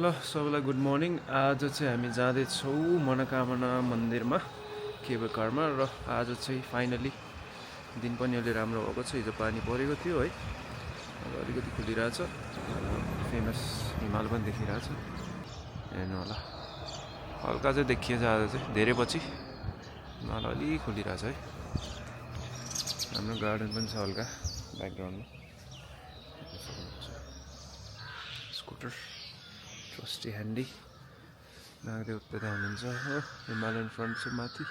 ल सबैलाई good morning. आज चाहिँ हामी जाँदैछौँ मनोकामना मन्दिरमा केबल कारमा। र आज चाहिँ फाइनली दिन पनि अलि राम्रो भएको छ। हिजो पानी परेको थियो है, अब अलिकति खुलिरहेछ। फेमस हिमाल पनि देखिरहेछ, हेर्नु होला। हल्का चाहिँ देखिएछ आज चाहिँ, धेरै पछि हिमाल अलिक खुलिरहेछ है। हाम्रो गार्डन पनि छ हल्का ब्याकग्राउन्डमा। स्कुटर ट्रस्टी ह्यान्डी नागदेव त्यता हुनुहुन्छ हो। हिमालयन फ्रन्ट छ माथि,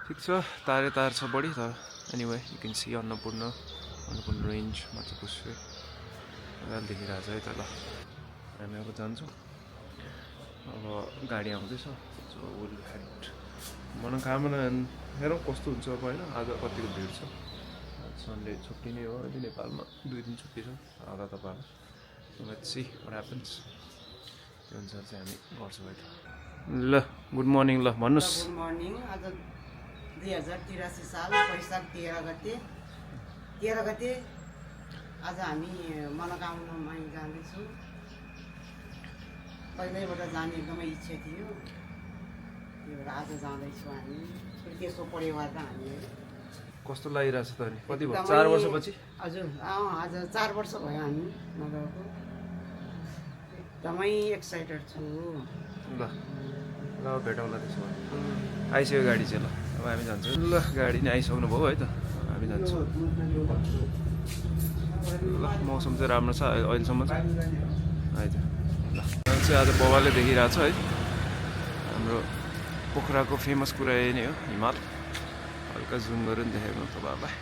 ठिक छ। तारै तार छ बढी, तर anyway you can see Annapurna range माथि पुष्पे मजाले देखिरहेछ है त। ल हामी अब जान्छौँ, अब गाडी आउँदैछ। सो विल हेड मनोकामना। हेरौँ कस्तो हुन्छ अब होइन। आज कतिको भिड छ। सन्डे छुट्टी नै हो अहिले नेपालमा, 2 दिन छुट्टी छ आधा तपाईँहरू। Let's see what happens. त्यो अनुसार चाहिँ हामी गर्छौँ है त। ल गुड मर्निङ। ल भन्नुहोस्। Good morning. आज 2083 साल वैशाख 13 गते आज हामी मनोकामनामा जाँदैछौँ। पहिल्यैबाट जाने एकदमै इच्छा थियो, त्यही भएर आज जाँदैछौँ हामी। त्यसको परिवार त हामी कस्तो लागिरहेछ त अनि? कति भयो? 4 वर्षपछि? हजुर आज 4 वर्ष भयो हामी नगएको। एकदमै एक्साइटेड छु। ल ल भेटौँला त्यसो भए। आइसक्यो गाडी चाहिँ। ल अब हामी जान्छौँ। ल गाडी नै आइसक्नु भयो है त, हामी जान्छौँ। ल मौसम चाहिँ राम्रो छ अहिलेसम्म चाहिँ आइज। ल चाहिँ आज बबाले देखिरहेछ है। हाम्रो पोखराको फेमस कुरा यही नै हो, हिमाल। हल्का जुम गरेर पनि देखेको तपाईँहरूलाई,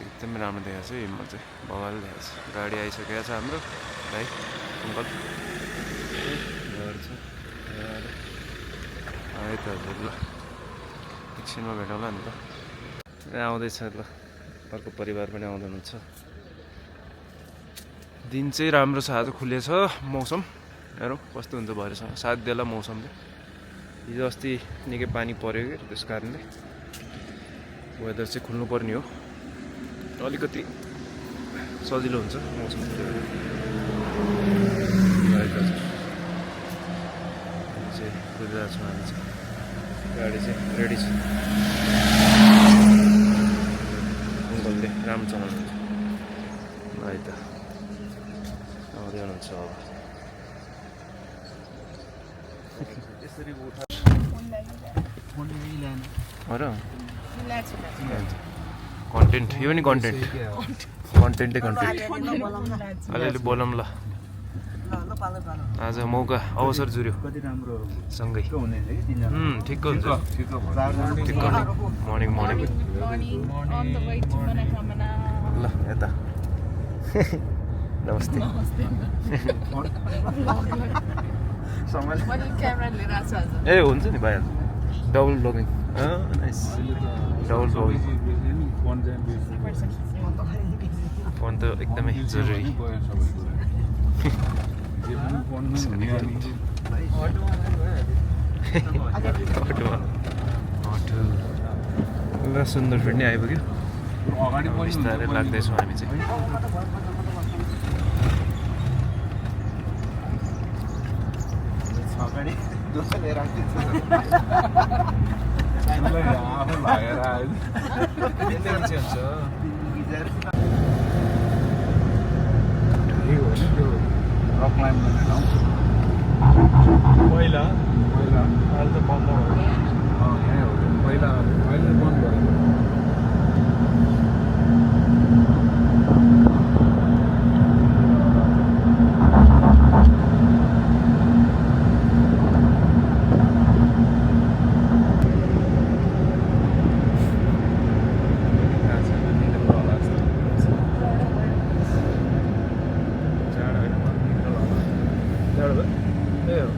एकदमै राम्रो देखाएको छ हिमाल चाहिँ, बबाले देखाएको छ। गाडी आइसकेको छ हाम्रो भाइ अङ्कल, घर छ है त हजुर। ल एकछिनमा भेटौँला नि त। आउँदैछ ल, अर्को परिवार पनि आउँदै हुनुहुन्छ। दिन चाहिँ राम्रो छ आज, खुलेछ मौसम। हेरौँ कस्तो हुन्छ भरेसँग, साथ देला मौसमले। हिजो अस्ति निकै पानी पऱ्यो कि, त्यस कारणले वेदर चाहिँ खुल्नु पर्ने हो, अलिकति सजिलो हुन्छ मौसम। चाहिँ कुदिरहेको छौँ हामी चाहिँ, गाडी चाहिँ रेडी छ। अङ्कलले राम्रो चलाउनुहुन्छ है त, आउँदै हुनुहुन्छ अब। यसरी कन्टेन्ट, यो पनि कन्टेन्ट, कन्टेन्टै कन्टेन्ट। अलिअलि बोलौँ ल। आज मौका अवसर जुर्यो सँगै। ठिक्क हुन्छ, ठिक्क। Morning morning. ल यता नमस्ते। ए हुन्छ नि भइहाल्छ। Double blogging, nice. Double blogging phone त एकदमै जरुरी। ल सुन्दर फिड नै आइपुग्यो। बिस्तारै लाग्दैछौँ हामी चाहिँ। पहिला अहिले त बन्द भयो। पहिला अहिले बन्द भयो।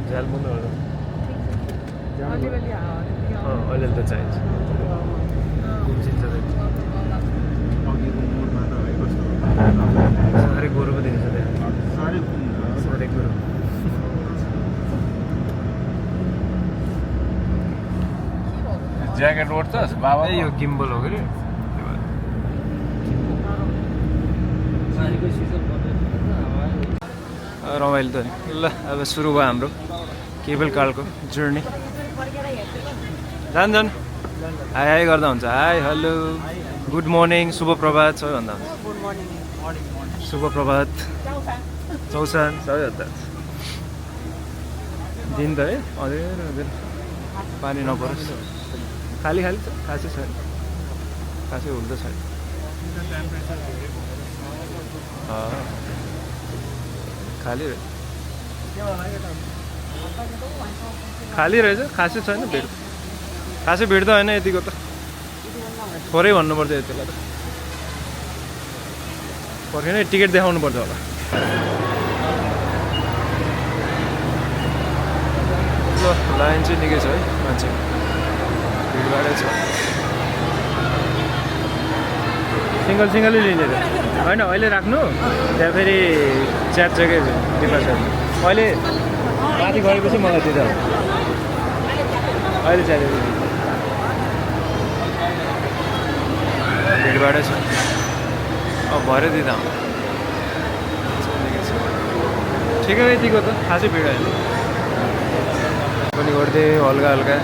झ्याल बन्द गरेर अहिले त चाहिन्छ। गुम्सिन्छ साह्रै गोरु पो देखिन्छ त्यहाँ, साह्रै गोरु। ज्याकेट ओढ्छस् बाबा? यो गिम्बल हो कि रमाइलो त नि ल अब सुरु भयो हाम्रो केबल कारको जर्नी जान हाई हाई गर्दा हुन्छ हाई हेलो गुड मर्निङ शुभ प्रभात सबैभन्दा हुन्छ गुड मर्निङ शुभ प्रभात चौसान सबैभन्दा दिन त है अँधेर पानी नपरोस् खाली छ खासै छैन खासै हुँदो छैन खाली रहेछ खासै छैन भिड खासै भिड त होइन यतिको त थोरै भन्नुपर्छ यतिलाई त पर्खेन टिकट देखाउनु पर्छ होला ल लाइन चाहिँ निकै छ है मान्छे भिडभाडै छ सिङ्गलै लिने होइन अहिले राख्नु त्यहाँ फेरि च्याट्छ क्या डिपार्टमेन्ट अहिले माथि गएपछि मलाई दिँदा अहिले च्याटेर भिडभाडै छ अब भरे दिँदा ठिकै यतिको त खासै भिड होइन पनि गर्दै हल्का हल्का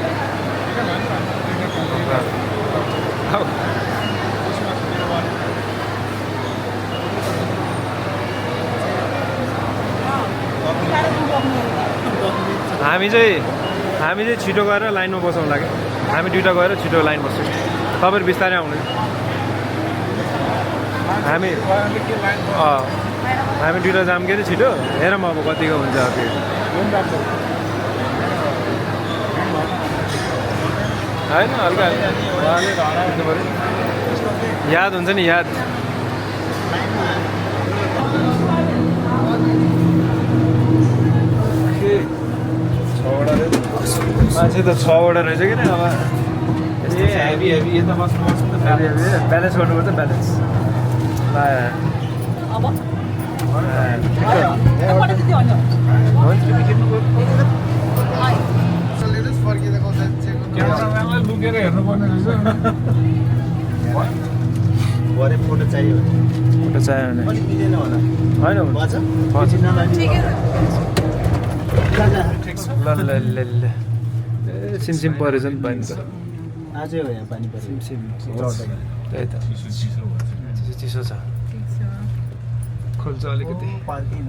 हामी चाहिँ छिटो गएर लाइनमा बसाउँला क्या हामी दुइटा गएर छिटो लाइन बस्छौँ तपाईँहरू बिस्तारै आउनु हामी दुइटा जाम के अरे छिटो हेरौँ अब कतिको हुन्छ त्यो होइन हल्का याद हुन्छ नि याद मान्छे त 6वटा रहेछ कि अब ब्यालेन्स गर्नुपर्छ ब्यालेन्स लुकेर हेर्नुपर्ने रहेछ फोटो चाहियो फोटो चाहियो भने होइन ल सिमसिम परेछ नि पानी त आजै हो यहाँ पानी पऱ्यो सिमसिम त्यही त चिसो छ खोल्छ अलिकति पार्किङ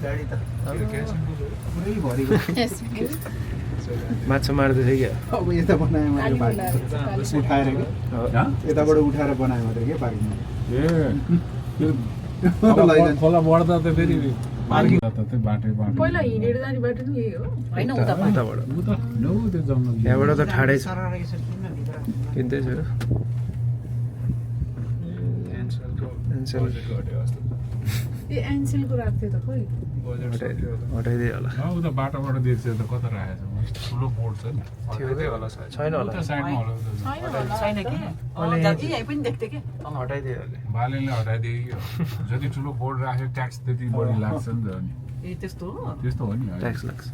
गाडी त पुरै भरिको माछा मार्दै थियो क्या अब यता बनायो मैले उठाएर कि यताबाट उठाएर बनायो मात्रै के पार्किङ खोला बढ्दा त फेरि पहिला हिँडेर जाने बाटो नि यही हो होइन उताबाट त्यो जङ्गल त्यहाँबाट त ठाडै छ किन्दै छु ए एन्सेलको राख्थ्यो त खोइ हटाइदियो होला उता बाटोबाट देख्छ त कता राखेको छ ठुलो बोर्ड छ नि छैन होला उता साइडमा होला छैन कि यहीँ पनि देख्थ्यो कि हटाइदियो होला बालेले हटाइदियो कि जति ठुलो बोर्ड राख्यो ट्याक्स त्यति बढी लाग्छ नि त अनि ए त्यस्तो हो त्यस्तो हो नि ट्याक्स लाग्छ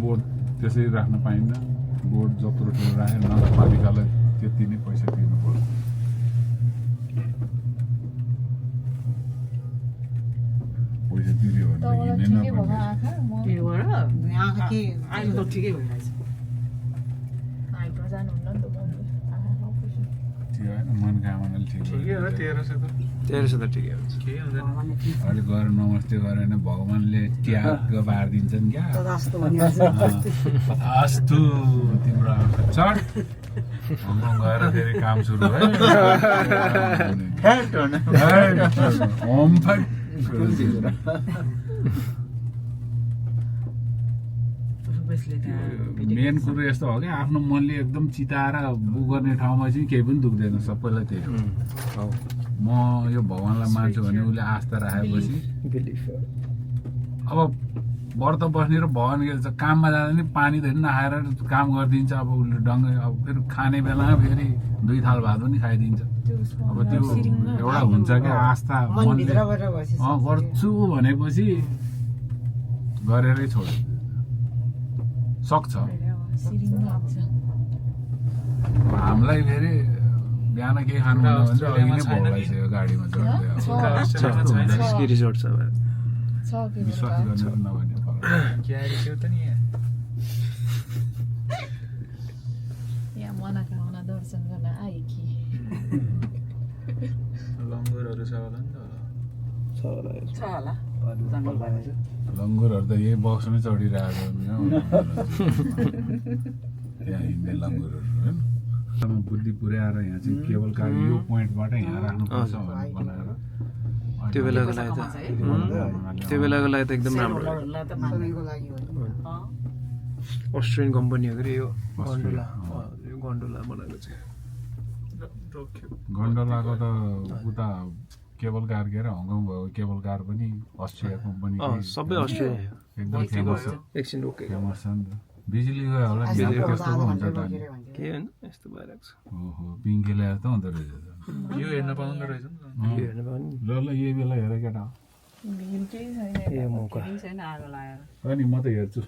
बोर्ड त्यसरी राख्न पाइन्न बोर्ड जत्रो ठुलो राख्यो नगरपालिकालाई त्यति नै पैसा तिर्नु पर्छ पैसा तिर्यो भने त हिँड्नै नपर्ने आँखा के अहिले त ठिकै भइरहेछ हाइटमा जानुहुन्न नि त त्यो होइन मनका आमाले ठिक ठिकै हो 1300 त ठिकै हुन्छ केही हुँदैन अलिक गएर नमस्ते गरेर नै भगवान्ले त्याग पारिदिन्छन् क्या अस्तु तिम्रो चढ हङकङ गएर फेरि काम सुरु है मेन कुरो यस्तो हो क्या आफ्नो मनले एकदम चिताएर बुक गर्ने ठाउँमा चाहिँ केही पनि दुख्दैन सबैलाई त्यही हो म यो भगवान्लाई मान्छु भने उसले आस्था राखेपछि अब व्रत बस्ने र भगवान् के भन्छ काममा जाँदा नि पानी त नखाएर काम गरिदिन्छ अब उसले डङ्गै अब फेरि खाने बेलामा फेरि 2 थाल भात पनि खाइदिन्छ अब त्यो एउटा हुन्छ क्या आस्था मनले गर्छु भनेपछि गरेरै छोड सक्छ हामीलाई फेरि बिहान केही खानु भने चाहिँ अहिले नै भोक लागिसक्यो गाडीमा चढ्दै विश्वास गर्ने नभने फरक यहाँ मनोकामना दर्शन गर्न आएकी लङ्गुरहरू छ होला नि त छ होला जङ्गल भएको लङ्गुरहरू त यही बक्समै चढिरहेको त्यहाँ हिँड्ने लङ्गुरहरू होइन बुद्धि पुर्याएर यहाँ चाहिँ केबल कार यो पोइन्टबाट यहाँ राख्नुपर्छ भनेर बनाएर त्यो बेलाको लागि त त्यो बेलाको लागि त एकदम राम्रो सबैको लागि हो अस्ट्रेलियन कम्पनी हो कि यो गन्डोला यो गन्डोला बनाएको चाहिँ गन्डोलाको त उता केबल कार के अरे हङकङ भएको केबल कार पनि अस्ट्रिया कम्पनी सबै अस्ट्रेलिया एकदम फेमस छ एकछिन रोके फेमस छ नि त बिजुली गयो होला बिजुली त्यस्तो पो हुन्छ त अनि के होइन यस्तो भइरहेको छ ओहो पिङ्की ल्याएर त हुँदो रहेछ यो हेर्न पाउँदो रहेछ नि यो हेर्न पाउने ल ल यही बेला हेर केटा भिड केही छैन ए मौका छैन आगो लगाएर अनि म त हेर्छु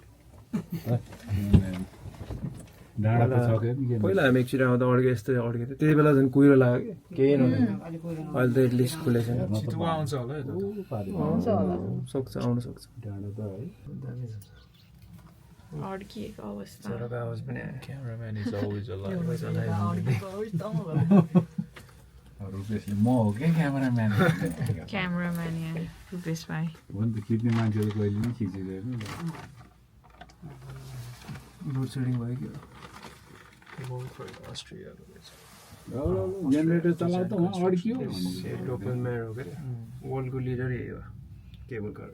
डाँडा त सक्यो नि के पहिला हामी एकचोटि आउँदा अड्के यस्तो अड्के थियो त्यति बेला झन् कुहिरो लाग्यो केही नभए अहिले त एटलिस्ट खुलेको छैन आउँछ होला सक्छ आउनु सक्छ डाँडा त है अड्किएको अवस्था चराको आवाज पनि आयो क्यामेराम्यान इज अलवेज रुपेशले म हो क्या क्यामेराम्यान क्यामेराम्यान यहाँ रुपेश भाइ हो नि त खिच्ने मान्छेहरू कहिले पनि खिचिँदैन लोड सेडिङ भयो कि अस्ट्रेलियाको जेनेरेटर चलाउ त उहाँ अड्कियो लोकल मेयर हो क्या वर्ल्डको लिडर यही हो केबल कार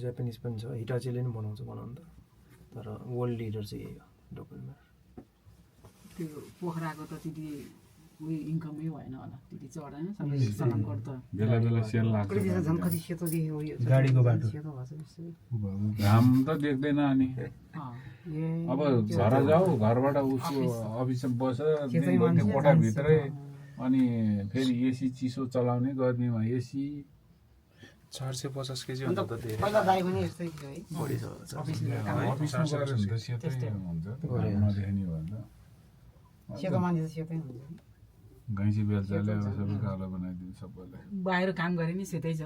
जापानिज पनि छ हिटाचीले पनि बनाउँछ बनाउनु त तर वर्ल्ड लिडर चाहिँ यही हो लोकल मेयर त्यो पोखराको त त्यति उयो इन्कमै भएन होला त्यति चढेन सबैले चलान गर्दा बेला बेला सेल लाग्छ झन् कति सेतो देखेको यो गाडीको बाटो सेतो भएको छ त्यस्तै घाम त देख्दैन अनि ए अब घर जाऊ घरबाट उसको अफिसमा बस दिनभरि कोठाभित्रै अनि फेरि एसी चिसो चलाउने गर्मीमा एसी 450 केजी अन्त पहिला दाइ पनि यस्तै थियो है बढी छ अफिसमा काम अफिसमा गएर हुन्छ सेतै हुन्छ नदेख्ने भन्दा सेतो मान्छे त सेतै हुन्छ गैँची बेल्चाले अब सबै कालो बनाइदिनु सबैलाई बाहिर काम गरे नि सेतै छ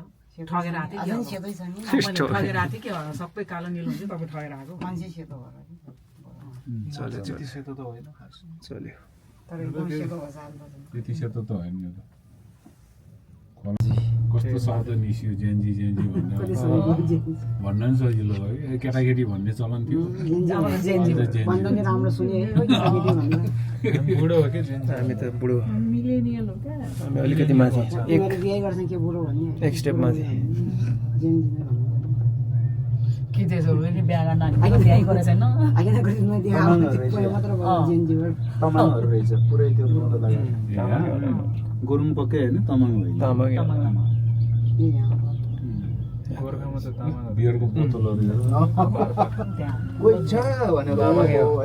ठगेर आएको अझै थियो सेतै छ नि मैले ठगेर आएको थिएँ के सबै कालो निलो हुन्छ तपाईँ ठगेर आएको मान्छे सेतो भएर चल्यो त्यति सेतो त होइन खास चल्यो तर एकदम सेतो भएछ अन्त त्यति सेतो त होइन नि त कस्तो शब्द निस्यो जेन्जी जेन्जी भन्ने भन्न नि सजिलो भयो कि केटाकेटी भन्ने चलन थियो भन्दा नि राम्रो सुने है केटाकेटी भन्दा बुढो हो कि हामी त बुढो मिलेनियल हो क्या हामी अलिकति माथि मेरो बिहे गर्छ के बुढो भन्ने एक स्टेप माथि जेन्जी नै भन्नु के त्यसो हो कि बिहा गर्न नानी बिहा गरेको छैन आगे न गरिस मैले त्यहाँ मात्र जेन्जी तमाङहरू रहेछ पुरै त्यो गुरुङ पक्कै होइन तमाङ होइन तामाङ गोर्खामा त बियरको बोतलहरू कोही छ भनेर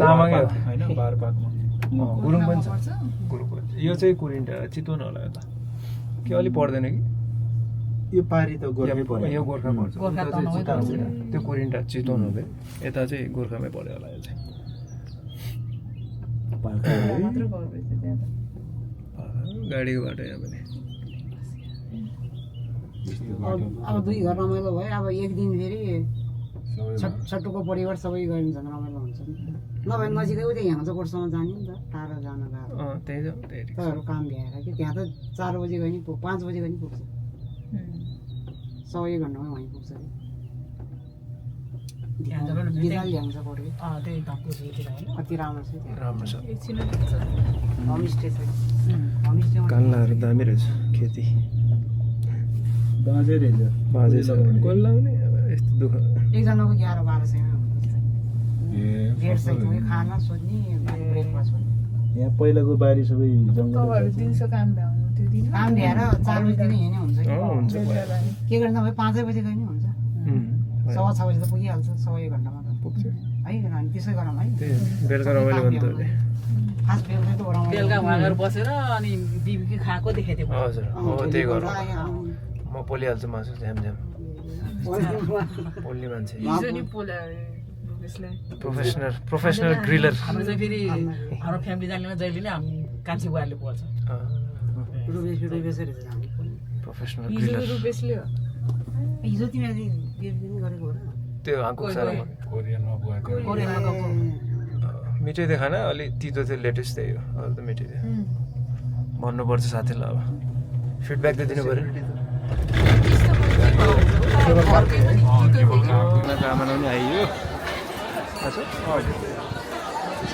तामाङ होइन बारपाकमा गुरुङ पनि छ गुरुङ यो चाहिँ कुरिन्टा चितवन होला यता के अलिक पर्दैन कि यो पारी त गोर्खै पर्यो यो गोर्खा पर्छ गोर्खा उता चाहिँ तनहुँ चितवन हुन्छ। त्यो कुरिन्टा चितवन हुँदै यता चाहिँ गोर्खामै पर्यो होला यो चाहिँ मात्र गएको रहेछ त्यहाँ त गाडीको बाटो यहाँ पनि अब दुई घर रमाइलो भयो अब एक दिन फेरि छट्टुको परिवार सबै गयो भने झन् रमाइलो हुन्छ नि नभए नजिकै उतै यहाँ चाहिँ कोर्समा जाने नि त टाढो जान गाह्रो त्यही त त्यही तपाईँहरू काम भ्याएर कि त्यहाँ त 4 बजी गयो नि 5 बजी गयो नि पुग्छ 100 घन्टामा वहीँ पुग्छ बिदाल ल्याउँछ पऱ्यो त्यही ढक्कुतिर होइन कति राम्रो छ त्यहाँ राम्रो छ एकछिन पुग्छ होमस्टे छ होमस्टेमा कान्लाहरू दामी रहेछ खेती बाँझै रहेछ बाजे छ कसले लाउने अब यस्तो दुःख एकजनाको 11-12 सयमा हुन्छ 1.5 सय खाना सोध्ने ब्रेकफास्ट पनि यहाँ पहिलाको बारी सबै जङ्गल तपाईँहरू दिउँसो काम भ्याउनु त्यो दिन काम भ्याएर 4 बजी नै हिँड्ने हुन्छ कि हुन्छ के गर्नु नभए 5 बजी गयो नि हुन्छ 6:15 बजी त पुगिहाल्छ 1.5 घन्टामा त पुग्छ है अनि त्यसै गरौँ है त्यही बेलुका रमाइलो भन्नु त खास बेलुका त रमाइलो बेलुका उहाँ गएर बसेर अनि बिबी खाएको देखेको थियो हजुर हो त्यही गरौँ म पोलिहाल्छु मासु झ्याम झ्याम पोल्ने मान्छे हिजो नि पोला रुपेशले प्रोफेसनल ग्रिलर हाम्रो चाहिँ फेरि हाम्रो फ्यामिली जाने जहिले नै हामी कान्छी बुवाले पोल्छ रुबेसरी जानु पर्ने प्रोफेसनल हिजो ग्रिलर रुपेसले हो हिजो तिमीले दिन गरेको हो र त्यो हाकुक सारामा कोरियनमा गएको कोरियामा गएको मिठै थियो खाना अलि तितो थियो लेटेस्ट त्यही हो अरू त मिठै थियो भन्नुपर्छ साथीलाई अब फिडब्याक त दिनु पऱ्यो नि आमा पनि आइयो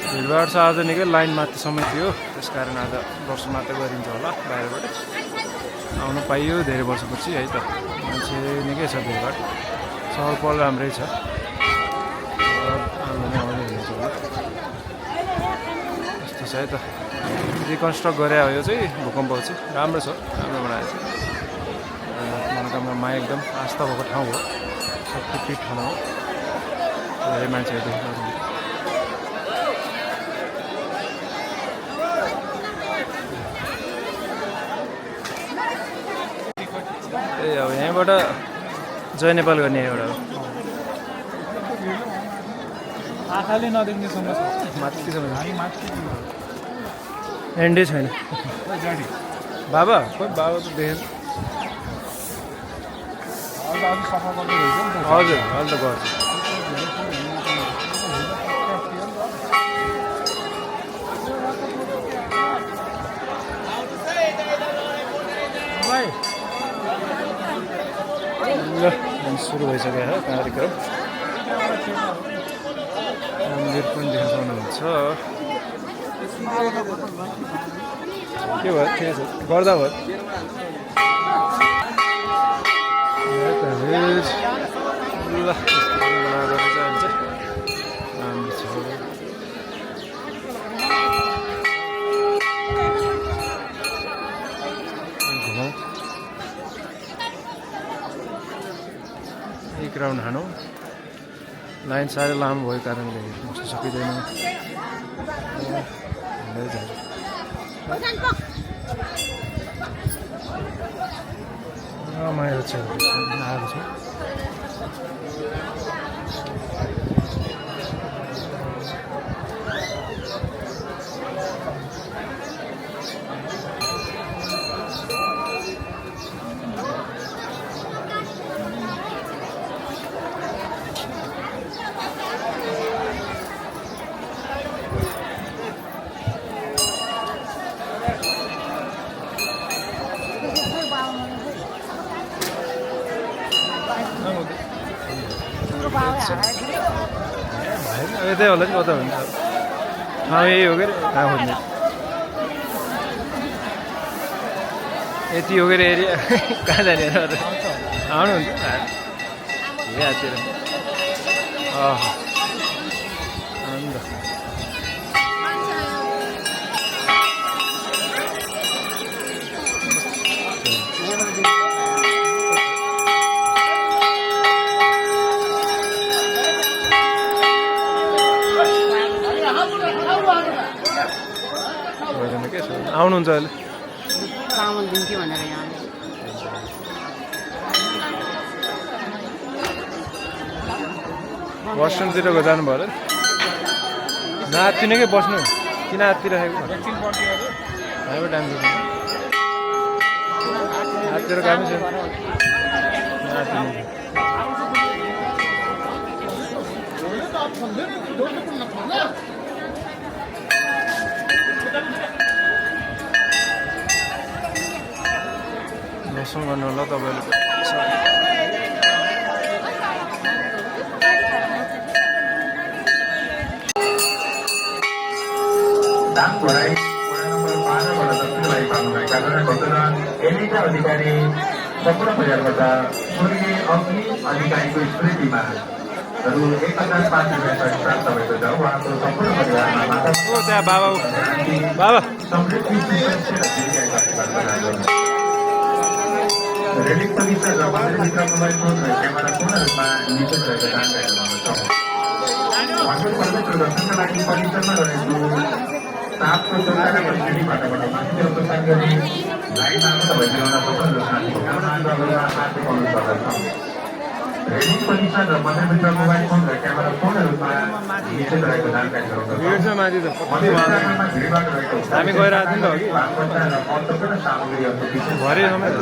भिडभाड छ आज निकै लाइन माथि समय थियो त्यस कारण आज वर्ष मात्र गरिन्छ होला बाहिरबाट आउनु पाइयो धेरै वर्षपछि है त मान्छे निकै छ भिडभाड सहर पल राम्रै छ आउनु आउने हुनेछ होला यस्तो छ है त रिकन्स्ट्रक्ट गरे हो यो चाहिँ भूकम्पपछि राम्रो छ राम्रो बनाएको छ मनोकामना एकदम आस्था भएको ठाउँ हो शक्तिपीठ ठाउँ हो धेरै मान्छेहरू देख्नु ए अब यहीँबाट जय नेपाल गर्ने एउटा हो आँखाले नदेख्नेसम्म माथिसम्म माथि एन्डै छैन गाडी बाबा खोइ बाबा त देखेन आज सफा गर्दै रहेछ नि त हजुर अहिले त गर्छ ल सुरु भइसक्यो है कार्यक्रम मन्दिर पनि देखाउनुहुन्छ के भयो ठिकै छ गर्दा भयो ल घुमाउ एक राउन्ड हानौँ लाइन साह्रै लामो भएको कारणले बस्न सकिँदैन रमाइलो छ आएको छ यतै होला नि कता हुन्छ ठाउँ यही हो कि कहाँ खोज्ने यति हो कि एरिया कहाँ जाने आउनुहुन्छ यहाँतिर अन्त के छ आउनुहुन्छ अहिले चामल दिन्थ्यो भनेर यहाँ बसस्ट्यान्डतिरको जानुभयो होला नआत्तिने कि बस्नु किन आत्तिराखेको हाम्रो टाइम आत्तिर कामै छ दर्शन गर्नु होला तपाईँले दाङघोराई वडा नम्बर 12बाट दक्षिणलाई पाल्नुभएका घटना एलिटा अधिकारी सम्पूर्ण परिवारबाट स्वर्गीय अग्नि अधिकारीको स्मृतिमा रु 1005 रुपियाँ प्राप्त भएको छ। उहाँको सम्पूर्ण परिवारमा माता त्यहाँ बाबा समृद्धि रेलिङ परिसर र मन्दिरभित्र मोबाइल फोन र क्यामेरा पूर्ण रूपमा निषेध रहेको जानकारी गराउन सक्छौँ। उहाँको पवित्र दर्शनका लागि परिसरमा रहेको सापको चौतारा परिस्थितिबाट माथितिर प्रस्थान गरी लाइनमा आउनु तपाईँ मिलाउन सक्नुहुन्छ। हार्दिक अनुरोध गर्दछौँ। रेडिङ पोजिसन र मन्दिरभित्र मोबाइल फोन र क्यामेरा पूर्ण रूपमा निषेध रहेको जानकारी गराउँदछ। माथि त मन्दिरमा भिडभाड रहेको हामी गइरहेको थियौँ नि त अघि। भागवटा र महत्त्वपूर्ण सामग्रीहरूको विशेष भरे समेत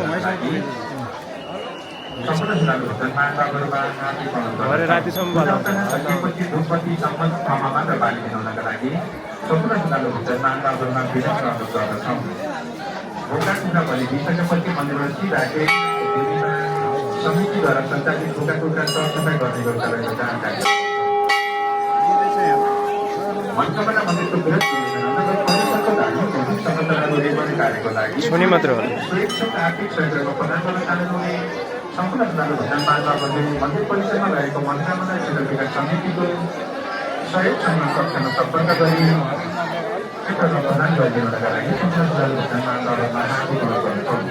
सम्पूर्ण जिल्लाको जनमानवहरूमा हार्दिक स्वागत भरे रातिसम्म बाल्नु सकिएपछि धूपबत्ती सम्बन्ध ठाउँमा मात्र बाली दिनाउनका लागि सम्पूर्ण जिल्लाको जनमानवहरूमा विनम्र अनुरोध गर्दछौँ। ढोका टुक्रा बलि दिइसकेपछि मन्दिरमा सिराखेको भूमिमा समितिद्वारा सञ्चालित ढोका टुक्रा सरसफाइ गर्ने व्यवस्था रहेको जानकारी। मनोकामना मन्दिरको विरोध नगर परिषदको धार्मिक भौतिक संरचनाको निर्माण कार्यको लागि सुनि मात्र हो स्वैच्छिक आर्थिक सहयोगको प्रदान गर्न चाहनुहुने सम्पूर्ण जिल्लाको जनमानवहरूले मन्दिर परिसरमा रहेको मनोकामना क्षेत्र विकास समितिको सहयोगसँग कक्षामा सम्पर्क गरी क्षेत्रमा प्रदान गरिदिनुका लागि सम्पूर्ण जिल्लाको जनमानवहरूमा हार्दिक अनुरोध गर्दछौँ।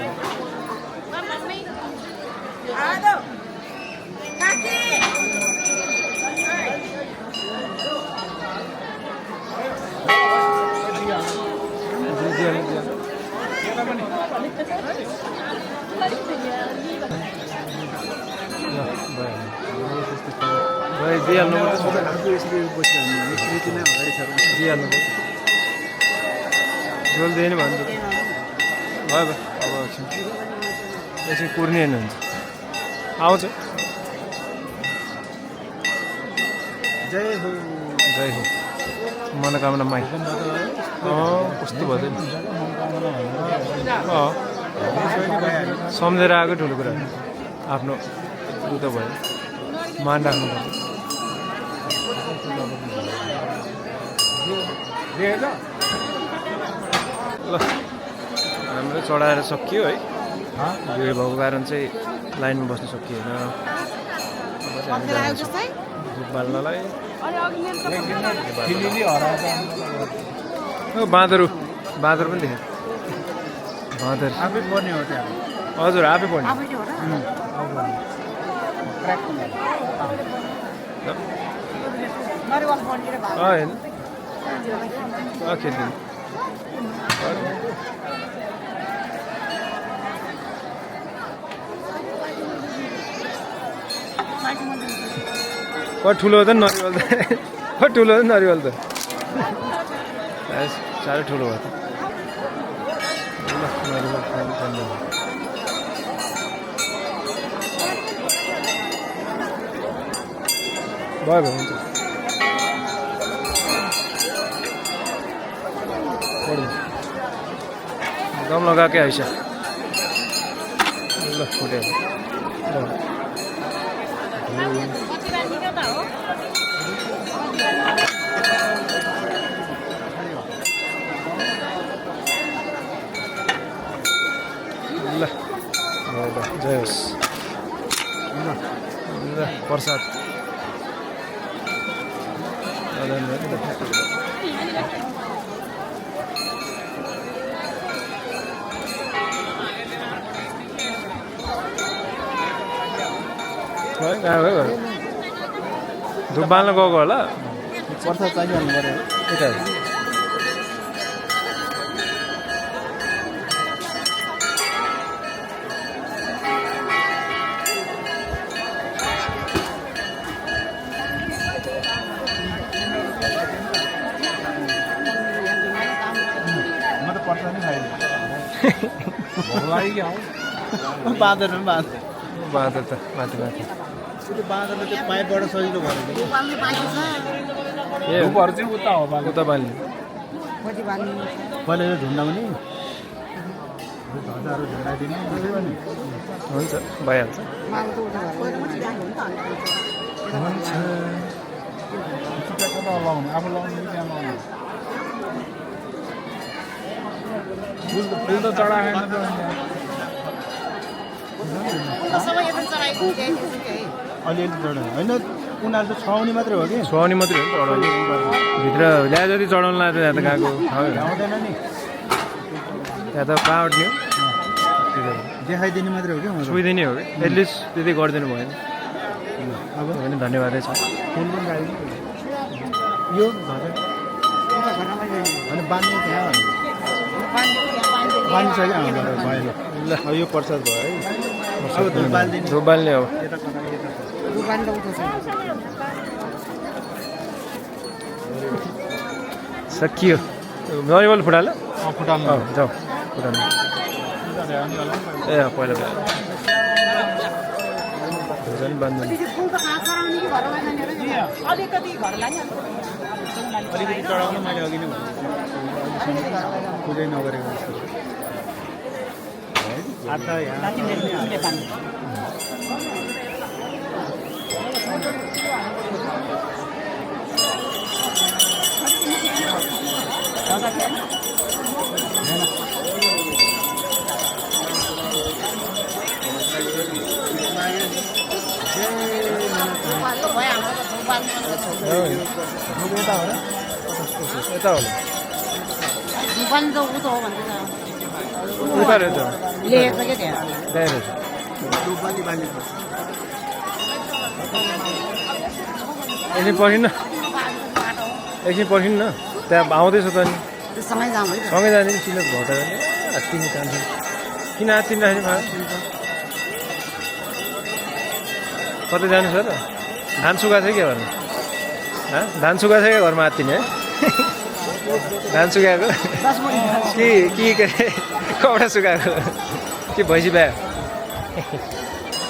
दिइहाल्नु यसरी बसिरहनु स्मृति नै अगाडि छ दिइहाल्नु झोल दिए नि भन्छु भयो अब एकछिन कुर्ने हुन्छ आउँछ। जय हो जय हो मनोकामना माई कस्तो भयो नि सम्झेर आएको ठुलो कुरा आफ्नो उ त भयो मान राख्नुपर्छ। ल हाम्रो चढाएर सकियो है। भिड भएको कारण चाहिँ लाइनमा बस्नु सकिएन। धुप बाल्नलाई बाँदर पनि देखेँ। बाँदर आफै पर्ने हो त्यहाँ हजुर आफै पर्ने होइन खेल्नु ठुलो हो त नरिवल त ठुलो हो त नरिवल त साह्रै ठुलो भयो त नरिवल भयो हुन्छ दम लगाएकै आइस ल फुट्यो ल जय होस् ल प्रसाद धुप बाल्न गएको होला प्रसाद चाहिहाल्नु पऱ्यो यता म त प्रसाद नै खाइदिएँ बाँदर बाँदर त माथि माथि त्यो बाँदरले त्यो पाइपबाट सजिलो भयो ए चाहिँ उता हो उता बाल्ने पहिला यो झुन्डाउने ध्वजाहरू झुन्डाइदिने हुन्छ भइहाल्छ कता लाउनु आफू लाउनु कि त्यहाँ लाउनु फुल त चढाएन त अलिअलि चढायो होइन उनीहरू त छाउने मात्रै हो कि छुवाउने मात्रै हो नि चढाउने भित्र ल्याए जति चढाउनु लाग्यो त्यहाँ त गएको आउँदैन नि त्यहाँ त कहाँ उठ्ने हो देखाइदिने मात्रै हो कि छुइदिने हो कि एटलिस्ट त्यति गरिदिनु भयो अब भने धन्यवादै छ फुल पनि गाडी यो ध्वजा अनि बाँध्ने त्यहाँ बाँध्नु छ क्या भयो ल ल यो प्रसाद भयो है अब धुप बाल्दिने धुप बाल्ने हो यता कता दुकान त उठो छ सकियो नरिवल फुटाल्यो फुटाल्नु जाऊ फुटाल्नु ए पहिला झन् बाँध्नु फुल त कहाँ सराउने कि घरमा जाने र अलिकति घरलाई नि अलिकति चढाउन मैले अघि नै पूजै नगरेको जस्तो आता यहाँ यता होला दुकान त उठो हो भन्दैछ उता रहेछ लेखेको छ क्या त्यहाँ त्यहीँ रहेछ एकछिन पर्खिन्न एकछिन पर्खिन्न त्यहाँ आउँदैछ त नि सँगै जाउँ है त सँगै जाने नि चिनो घटाएर हात्तिनु चाहन्छ किन हात्तिनु राख्ने भयो कतै जानु छ र धान सुकाएको छ क्या घरमा धान सुकाएको छ क्या घरमा हात्तिने है धान सुकाएको के के अरे कपडा सुकाएको के भैँसी भयो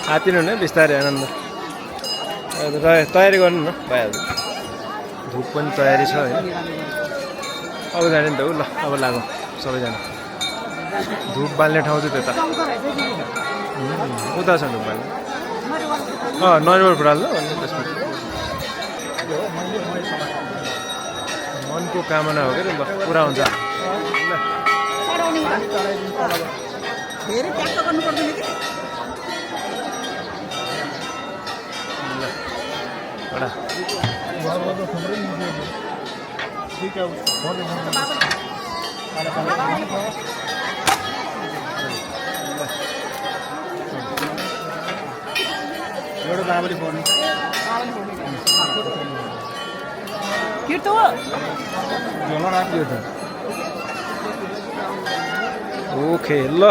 हात्तिनु न बिस्तारै आनन्द तयारी गर्नु न भइहाल्छ धुप पनि तयारी छ होइन अब जाने नि त ऊ ल अब लागौँ सबैजना धुप बाल्ने ठाउँ चाहिँ त्यता उता छ धुप बाल्ने नरिवल फुटाल्नु अनि त्यसपछि मनको कामना हो क्या ल पुरा हुन्छ धेरै ट्याक्क गर्नु पर्दैन कि एउटा एउटा बाबरी पर्ने के त झोला राख्यो त ओके ल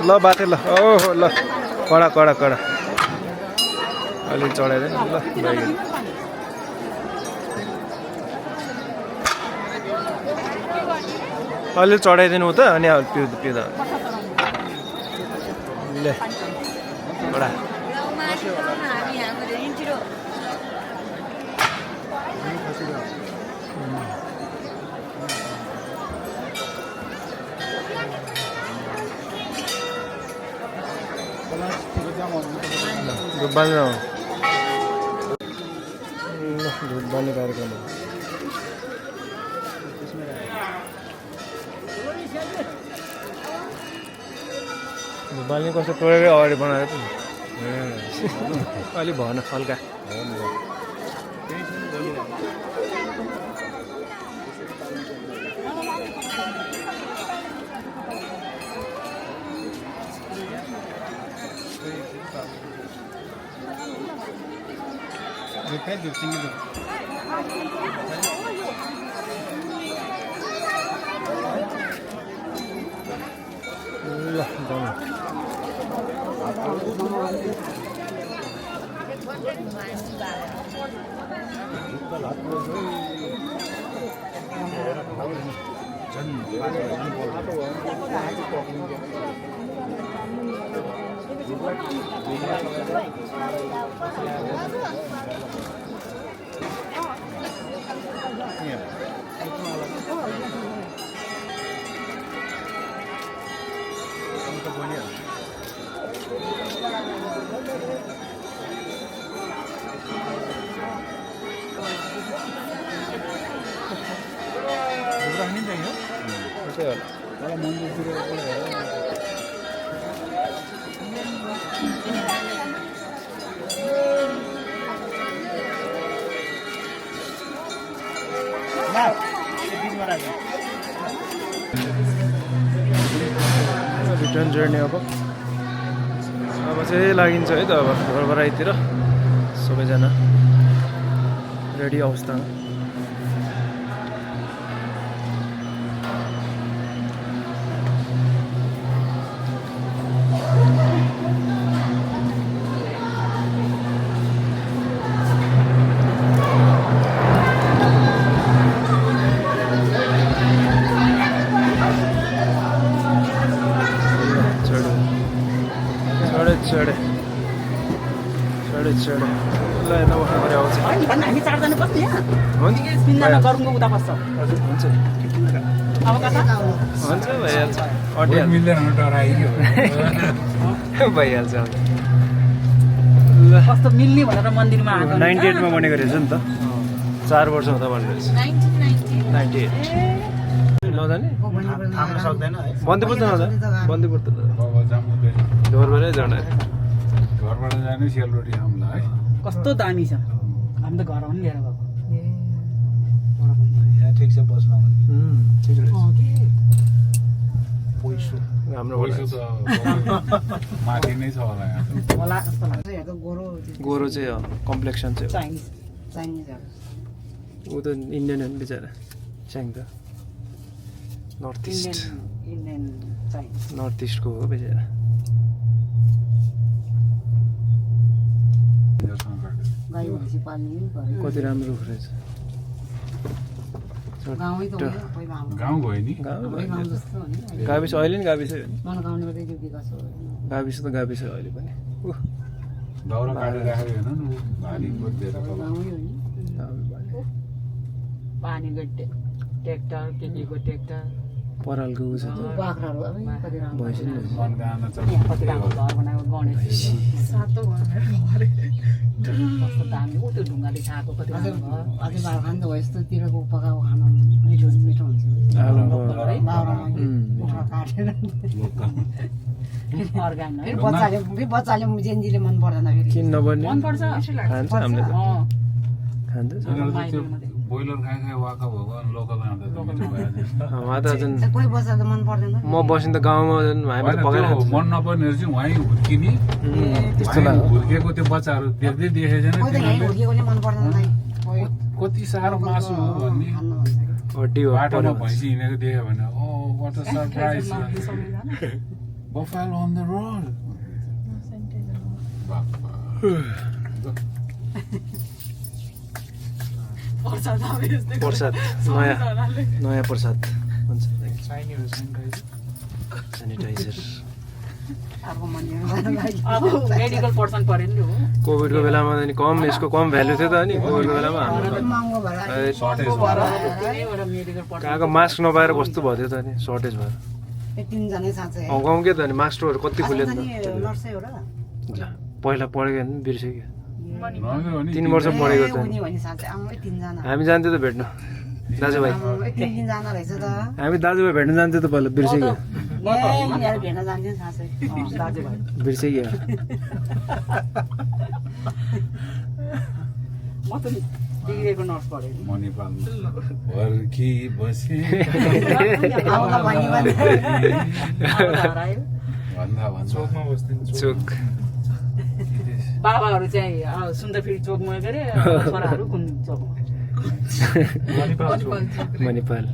ल बाटे ल ओहो ल कडा कडा कडा अलिक चढाइदिएन ल भइगयो अलिक चढाइदिनु त अनि पिउँदा ल कडा धुप बाल्नु धुप बाल्ने कार्यक्रम हो धुप बाल्ने कस्तो टोरेकै अगाडि बनाएर अलिक भएन हल्का ल जाउँ रिटर्न जर्नी अब चाहिँ लागिन्छ है त अब घरबारतिर सबैजना रेडी अवस्थामा चढे ल यता बस्नु आउँछ होइन भन्न हामी चारजना बस्ने यहाँ हुन्छ तिनजना गरौँको उता बस्छ हजुर हुन्छ अब कता हुन्छ भइहाल्छ कोही अटिहाल्छ मिल्दैन डराइयो भइहाल्छ ल कस्तो मिल्ने भनेर मन्दिरमा आएको 98 मा बनेको रहेछ नि त 4 वर्ष हुँदा बनेको रहेछ 98 नजाने थाम्न सक्दैन है बन्दीपुर त नजाने बन्दीपुर त बाबा जामुँ डोरबाटै जाने घरबाट जाने सेलरोटी खाउँला है कस्तो दामी छ हामी त घर पनि लिएर गएको यहाँ ठिक छ बस्न ठिक रहेछ पैसो राम्रो पैसा त माथि नै छ होला यहाँ त। होला जस्तो लाग्छ हेर्दा गोरो गोरो चाहिँ कम्प्लेक्सन चाहिँ चाइनिज ऊ त इन्डियन हो नि बिचरा च्याङ त north east Indian Chinese north इस्टको हो बिचरा गाई भैँसी पाल्ने घरै कति राम्रो रहेछ गाउँै त हो नि, पहिला हाम्रो गाउँ गयो नि हाम्रै गाउँ जस्तो हो नि अहिले। गाविस अहिले नि गाविसै हो नि मनगाउँने मात्रै त्यो विकास हो गाविस त गाविस हो अहिले पनि दाउरा काटेर राखेको होइन नि ऊ भारी बोकेर तल। गाउँै हो नि पानीको ट्र्याक्टर के केको ट्र्याक्टर परालको ऊ छ त बाख्राहरू अब कति राम्रो भैँसी नि रहेछ। मन गाना छ यहाँ कति राम्रो घर बनाएको गणेश कस्तो दामी ऊ त्यो ढुङ्गाले खाएको कति राम्रो घर अझै बाख्रा खानु त हो यस्तोतिरको पकाएको खानु मिठो हुन्छ आलुको बाख्रामा कुखुरा काटेर अर्गान है बच्चाले जेन्जीले मन पर्दैन फेरि किन नबन्ने मनपर्छ खान्छ हामीले त खान्छ यिनीहरू त त्यो बोइलर खाइ खाइ वाका भएको अनि लोकल खाँदा त मिठो भइहाल्छ। उहाँ त झन् कोही बच्चा त मन पर्दैन म बस्ने त गाउँमा झन् हामी त होइन, पकाएर त्यो खान्छौँ मन नपर्नेहरू चाहिँ वहीँ हुर्किने त्यस्तो वहीँ लाग्यो हुर्केको त्यो बच्चाहरू देख्दै देखेको छैन कोही त यहीँ तिनीहरूले हुर्किएकोले मन पर्दैन दाइ कोही कति साह्रो मासु हो भन्ने खानु भन्छ कि हड्डी हो बाटोमा पऱ्यो भैँसी हिँडेको देख्यो भने oh what a surprise buffalo on the road प्रसाद नयाँ प्रसाद हुन्छ सेनिटाइजर अर्को मन्दिरमा मेडिकल पर्सन पऱ्यो नि हो कोभिडको बेलामा त नि कम यसको कम भ्यालु थियो त नि कोभिडको बेलामा हाम्रो महँगो भएर सर्टेज मेडिकल पर्सन कहाँको मास्क नपाएर कस्तो भयो थियो त नि सर्टेज भएर तिनजनै साँच्चै हङकङकै त नि मास्क स्टोरहरू कति खुल्यो नि नर्सै हो र त पहिला पढेको नि बिर्सेको नगयो भने 3 वर्ष पढेको त उनी भने साँच्चै आमै तिनजना हामी जान्थ्यो त भेट्न दाजुभाइ आमै तिनजना रहेछ त हामी दाजुभाइ भेट्न जान्थ्यो त पहिला बिर्सेको यिनीहरू भेट्न जान्थ्यो साँच्चै दाजुभाइ बिर्सेको म त बिग्रेको नर्स पढेँ नि मणिपाल वर्की बसे आउँदा भनी हरायो भन्दा भन्दा चोकमा बस्दैन चोक बाबाहरू चाहिँ सुन्दरफेरि चोकमा गरे छोराहरू कुन चोकमा मणिपाल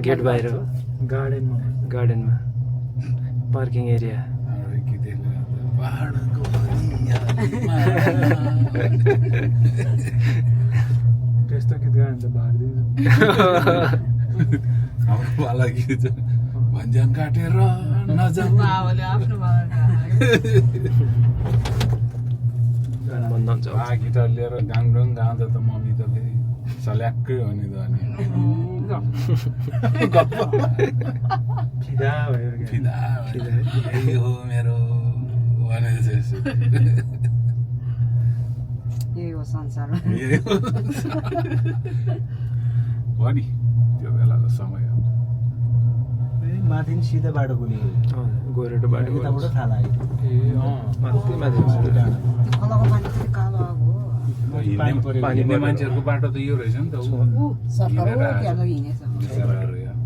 गेट बाहिर हो गार्डनमा गार्डनमा पार्किङ एरिया वर्की देख्दा पहाडको त्यस्तो गीत गायो भने त भाग्दैन हाम्रो वाला गीत भन्ज्याङ काटेर नजाऊ बाबाले आफ्नो भन्दा हुन्छ गिटार लिएर गाङडुङ गाउँदा त मम्मी त फेरि सल्याक्कै हो नि त अनि फिदा भयो क्या। फिदा यही हो मेरो भने चाहिँ यही हो संसार यही हो हो नि त्यो बेलाको समय हो ए, माथि नि सिधा बाटो खुल्यो गोरेटो बाटो यताबाट थाहा लाग्यो माथि माथि खोलाको पानी फेरि कालो आएको हो हिँड्ने पऱ्यो। हिँड्ने मान्छेहरूको बाटो त यो रहेछ नि त ऊ सरकार हिँडेर आएको। त्यहाँ हिँडेछ बिचराहरू यहाँ।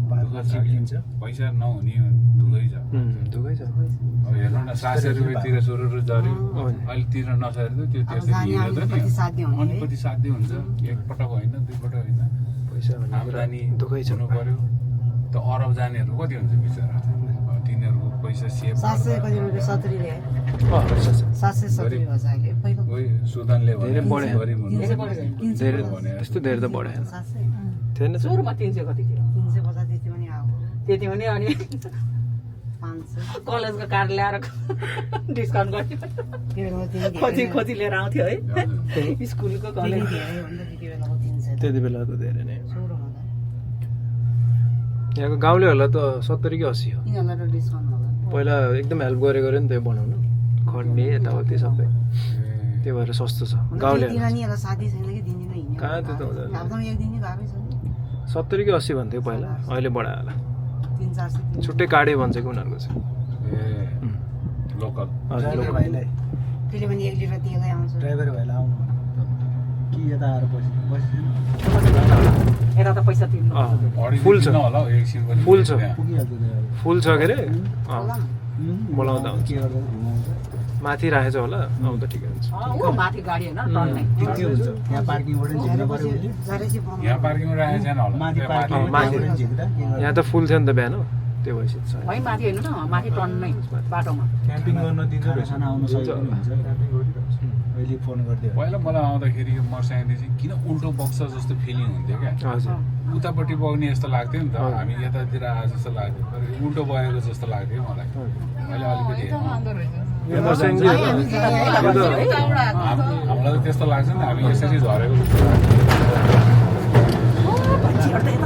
दुःख छ कि? चिप्लिन्छ पैसा नहुने दुःखै छ दुःखै छ अब हेर्नु न 700 रुपियाँतिर सुरु झऱ्यो हो नि। अहिले तिर्न नसकेर त त्यो अब त्यसरी जाने हिँडेर त अलिकति साध्य हुने अनि है। कति साध्य हुन्छ एकपटक होइन दुईपटक होइन पैसा भन्ने कुरा आम्दानी दुःखै छ हुनु पर्यो त अरब जानेहरू कति हुन्छ बिचरा तिनीहरूको पैसा सेभ 700 कति रुपियाँ 70 ले 770 भएछ अहिले पहिलो कोही सुदनले धेरै बढ्यो। गरिब हुनु धेरै बढ्यो। धेरै भने त्यस्तो धेरै त बढेन 700 थिएन त सुरुमा 300 कति थियो 350 त्यति पनि आएको त्यति पनि अनि 500 कलेजको कार्ड ल्याएर डिस्काउन्ट गर्ने त्यो बेलामा त्यही खोजी खोजी लिएर आउँथ्यो है स्कुलको कलेज धेरै भन्दा त्यति बेलाको 300 त्यति बेलाको धेरै नै 16 होला यहाँको गाउँलेहरूलाई त 70 कि 80 हो यिनीहरूलाई त डिस्काउन्ट होला पहिला एकदम हेल्प गरेको अरे नि त्यो बनाउनु खन्ने यताउति सबै त्यो भएर सस्तो छ गाउँलेहरू तिनीहरूलाई साथी छैन कि दिनदिन हिँड्यो कहाँ त्यो त हुँदैन अब त एक दिन नै गएकै छ 70 कि 80 भन्थ्यो पहिला अहिले बढायो होला 300-400 छुट्टै काडे भन्छ कि उनीहरूको चाहिँ लोकल हजुर ड्राइभर लोकल। भाइलाई त्यसले पनि 1 लिटर तेलै आउँछ ड्राइभर भाइलाई आउनु कि यता आएर बसिदिनु यता त पैसा तिर्नु अढी फुल छ। दिन होला हौ एकछिन पनि फुल छ। त्यहाँ। पुगिहाल्छ त्यहाँ फुल छ के अरे होला नि। बोलाउँदा हुन्छ के गर्दा घुमाउँछ माथि राखेछ होला आउँदा ठिकै हुन्छ ऊ माथि गाडी होइन टन्नै के हुन्छ यहाँ पार्किङबाट नि झिक्न पर्यो उसले गरेपछि बनाउनु। यहाँ पार्किङ राखेको छैन होला माथि त्यहाँ पार्किङ माथि। झिक्दा के गर्दा यहाँ त फुल थियो नि त बिहान त्यो भएपछि छ है माथि हेर्नु न माथि टन्नै बाटोमा क्याम्पिङ गर्न दिन्छ खाना आउनु सकेको पनि हुन्छ अहिले फोन गरिदियो पहिला मलाई आउँदाखेरि यो मर्साङले चाहिँ किन उल्टो बग्छ जस्तो फिलिङ हुन्थ्यो क्या हजुर उतापट्टि बग्ने जस्तो लाग्थ्यो नि त हामी यतातिर आए जस्तो लाग्थ्यो तर उल्टो बगेको जस्तो लाग्थ्यो मलाई अहिले अलिकति यो मर्स्याङ्गी हो हामी त। जाने यो त हामीलाई त त्यस्तो लाग्छ नि हामी यसरी झरेको जस्तो लाग्छ भन्छी गर्दै त